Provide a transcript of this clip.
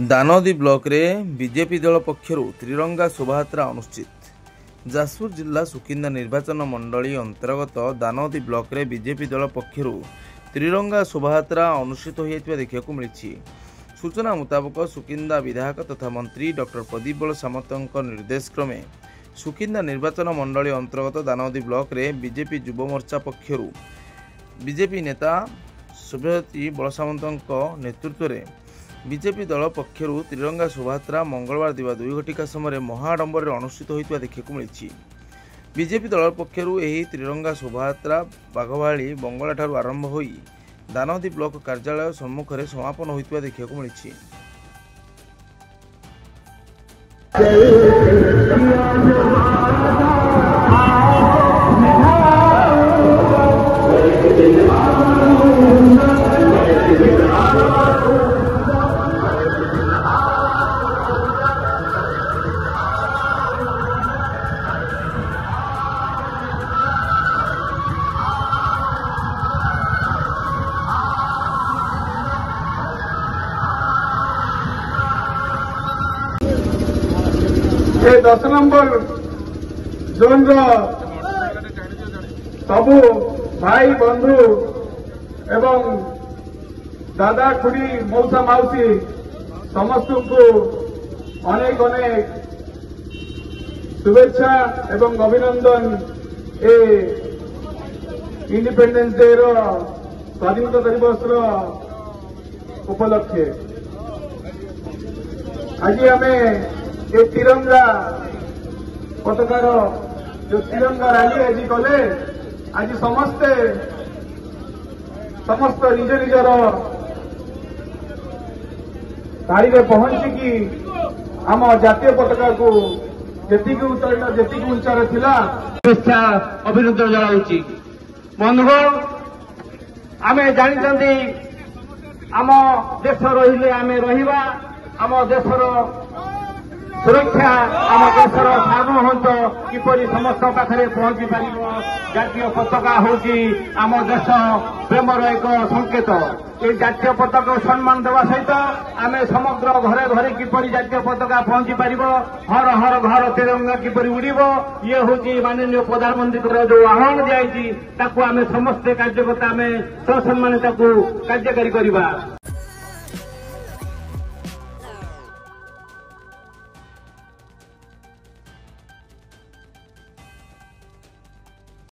दानोदी block रे BJP दल पक्षर त्रिरंगा शोभायात्रा अनुष्ठित। जाजपुर जिला सुकिंदा निर्वाचन मंडली अंतर्गत दानोदी ब्लॉक रे बीजेपी दल पक्षर त्रिरंगा शोभायात्रा अनुष्ठित होता देखा मिली। सूचना मुताबक सुकिंदा विधायक तथा मंत्री डॉक्टर प्रदीप बल सामंत निर्देश क्रमे सुकिंदा निर्वाचन मंडली अंतर्गत दानोदी ब्लॉक रे बीजेपी युव मोर्चा पक्षर बीजेपी नेता शुभ्रज्योति बल सामंत नेतृत्व में बीजेपी दल पक्षर त्रिरंगा शोभायात्रा मंगलवार दिवा 2 घटिका समय महाडंबर अनुष्ठित होता देखा मिली। बीजेपी दल पक्षर यह त्रिरंगा शोभायात्रा बाघवाड़ी बंगला ठारू आरंभ हो दानोदी ब्लॉक कार्यालय सम्मुख में समापन होता देखा मिली। ये 10 नंबर जोन सबू भाई बंधु एवं दादा खुड़ी मौसा माउसी समस्त को अनेक अनेक शुभेच्छा एवं अभिनंदन ए इंडिपेंडेंस डे रो स्वाधीनता दिवस रो उपलक्षे आज हमें ये तिरंगा पताकार जो तिरंगा रैली आज कले आज समस्त निज निजर गाड़ी में पहुंचिकी आम जातीय पताका को जी उच्चार थिला शुभेच्छा अभिनंदन जनाऊँगी। बंधुगण आम जानी आम देश रहिले आम रहिबा आम देशर सुरक्षा आम देशर सार्वभौमत्व किपरि समस्त पाखे पहुंची पार जातीय पताका होची आम देश प्रेमर एक संकेत। ये जातीय पताका सम्मान देवा सहित आम समग्र घरे घरे किपरि जातीय पताका पहुंची पार हर हर घर तिरंगा किपरि उड़िब ये हूँ माननीय प्रधानमंत्री जो आह्वान दिखाई आम समस्ते कार्यकर्ता आम ससम्मान कार्यकारी करवा।